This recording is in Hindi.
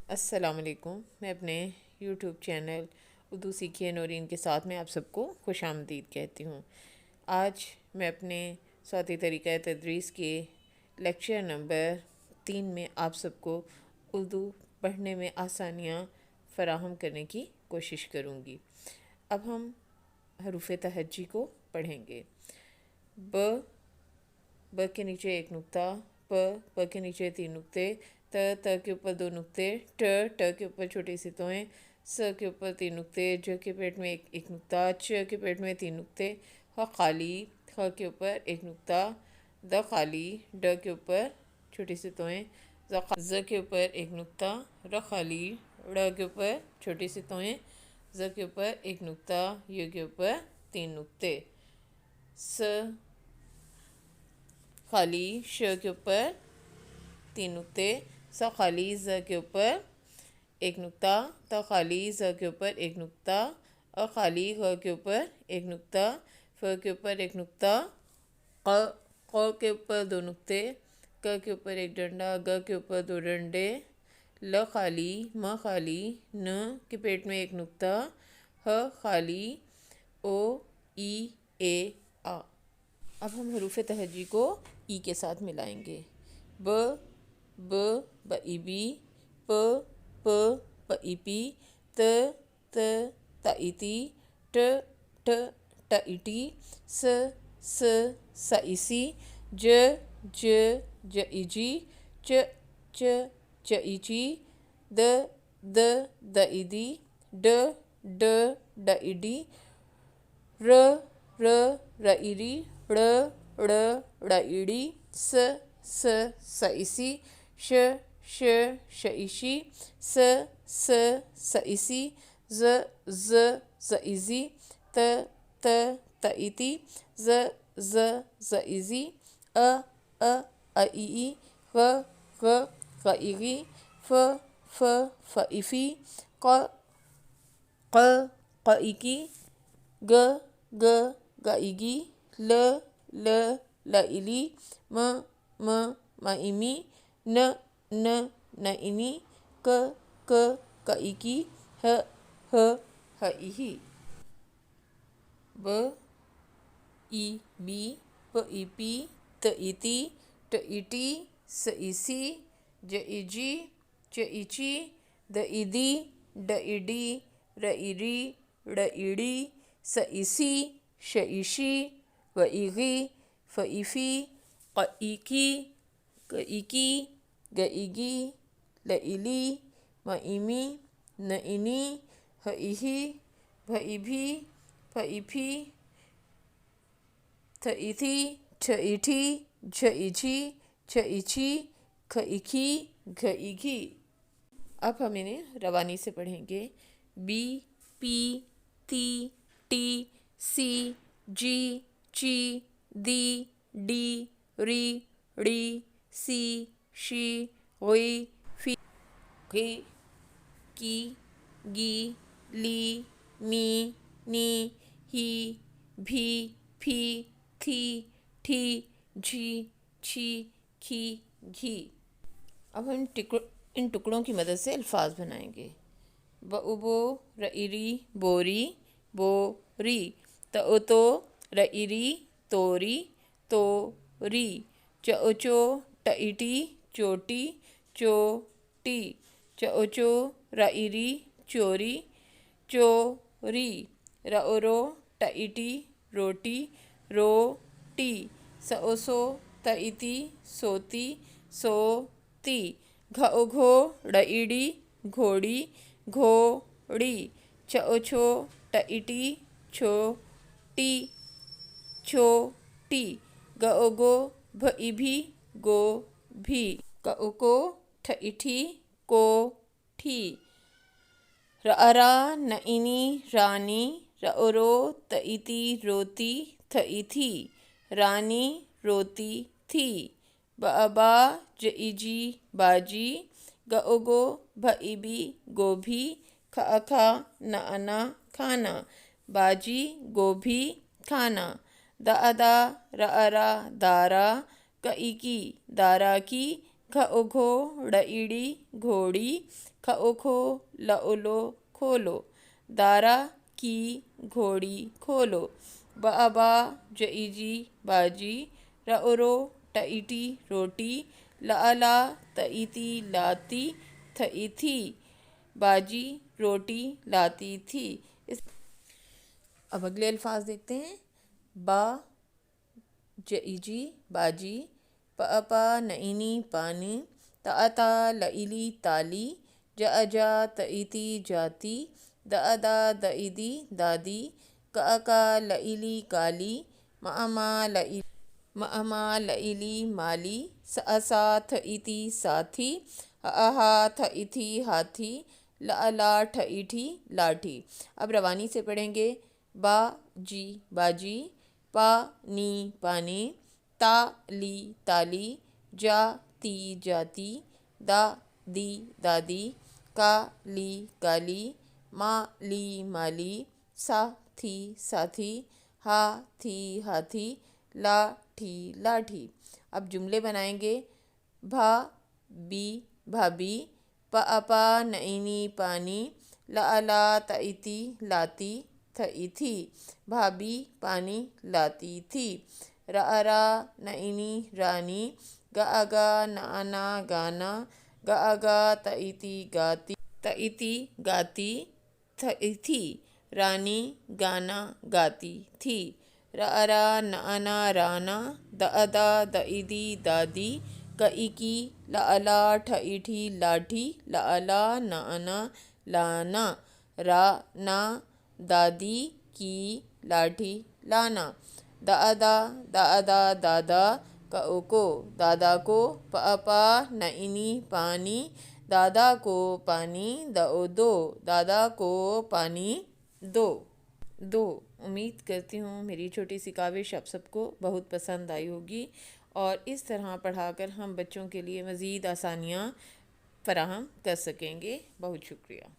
अस्सलामुअलैकुम। मैं अपने यूट्यूब चैनल उर्दू सीखिए नौरीन के साथ में आप सबको खुशामदीद कहती हूँ। आज मैं अपने सौती तरीक़ा तदरीस के लेक्चर नंबर 3 में आप सबको उर्दू पढ़ने में आसानियाँ फ़राहम करने की कोशिश करूँगी। अब हम हरूफ तहज्जी को पढ़ेंगे। ब के नीचे एक नुक्ता, प के नीचे 3 नुक्ते, त के ऊपर 2 नुक्ते, ट के ऊपर छोटी सी तोएं, स के ऊपर 3 नुक्ते, ज के पेट में एक नुक्ता, च के पेट में 3 नुक्ते, ह खाली, ख के ऊपर एक नुक्ता, द खाली, ड के ऊपर छोटी सी तोएं, ज के ऊपर एक नुक्ता, र खाली, ड़ के ऊपर छोटी सी तोएं, ज के ऊपर एक नुक्ता, य के ऊपर 3 नुक्ते, स खाली, श के ऊपर 3 नुक्ते, स खाली, ज के ऊपर एक नुक्ता, त खाली, ज के ऊपर एक नुक्ता, अ खाली, ग के ऊपर एक नुक्ता, फ के ऊपर एक नुक्ता, क के ऊपर 2 नुक्ते, क के ऊपर एक डंडा, ग के ऊपर 2 डंडे, ल खाली, म खाली, न के पेट में एक नुक्ता, ह खाली, ओ ई ए आ। अब हम हरूफ तहज्जी को ई के साथ मिलाएंगे। ब ई बी, प ई पी, त ई ती, ट ई टी, स ई सी, ज ई जी, च ई ची, द ई दी, ड ई डी, र ई री, ड़ ई डी, स ई सी, श ई शी, स ई सी, ज ई जी, त ई ती, ज ई जी, अ ई ई, ग ई गी, फ ई फी, क ई की, ग ई गी, ल ई ली, म ई मी, न ई नी, क ई की, ह ई ही। ब ई बी, प ई पी, त ई ती, ट ई टी, स ई सी, ज ई जी, च ई ची, द ई दी, ड ई डी, र ई री, ड़ ई डी, स ई सी, श ई शी, व ई गी, फ ई फी, क ई की, ग ई की, ग ई गी, ल ई ली, म ई मी, न ई नी, ह ई ही, भ ई भी, फ ई फी, थ ई थी, ठ ई ठी, झ ई झी, छ ई छी, ख ई खी, घ ई घी। अब हम इन्हें रवानी से पढ़ेंगे। बी, पी, ती, टी, सी, जी, ची, दी, डी, री, ड़ी, सी, शी, गुई, फी, घी, की, गी, ली, मी, नी, ही, भी, फी, थी, ठी, झी, छी, खी, घी। अब हम इन टुकड़ों की मदद से अल्फाज बनाएंगे। बउबो, रईरी, बोरी, बोरी, तो, रईरी, तोरी, तोरी, चओचो, टईटी, चोटी, चोटी, चओचो, रईरी, चोरी, चोरी, रओरो, टईटी, रोटी, रोटी, सओसो, तईती, सोती, सोती, घओघो, ड़ईड़ी, घोड़ी, घोड़ी, चओछो, टईटी, छोटी, छोटी, गओगो, भईभी, गोभी, कउको, ठईठी, कोठी, रअरा, नईनी, रानी, रओरो, तईती, रोती, थईथी, रानी, रोती थी, बअबा, जईजी, बाजी, गओगो, भईबी, गोभी, खअखा, नअना, खाना, बाजी, गोभी, खाना, दअदा, रअरा, दारा, कईकी, दारा की, घओघो, ड़ईड़ी, घोड़ी, खो खो लओलो खोलो, दारा की घोड़ी खोलो, बाबा जईजी बाजी, रओरो टईटी रोटी, लाला तईती लाती थई थी, बाजी रोटी लाती थी। अब अगले अल्फाज देखते हैं। बा जईजी बाजी, पपा नईनी पानी, ताता लईली ताली, जाजा तईती जाती, दादा दईदी दादी, काका लईली काली, मामा लईली माली, सासा थईती साथी, आहा थईथी हाथी, लाला ठईठी लाठी। अब रवानी से पढ़ेंगे। बा जी बाजी, पा नी पानी, ता ली ताली, जा ती जाती, दा दी दादी, का ली काली, मा ली माली, सा थी साथी, हा थी हाथी, ला ठी लाठी। अब जुमले बनाएंगे। भा बी भाभी, पापा नईनी पानी, लाला तईती लाती थई थी, भाभी पानी लाती थी, रारा नईनी रानी, गागा नाना गाना, गागा तईती गाती थई थी, रानी गाना गाती थी, रारा नाना राना, दादा दईदी दादी, कईकी लाला ठईठी लाठी, लाला नाना लाना, राना दादी की लाठी लाना, दादा दादा दादा को दादा को, पापा नईनी पानी, दादा को पानी दो, दादा को पानी दो। उम्मीद करती हूँ मेरी छोटी सी काविश आप सबको बहुत पसंद आई होगी और इस तरह पढ़ाकर हम बच्चों के लिए मज़ीद आसानियाँ फराहम कर सकेंगे। बहुत शुक्रिया।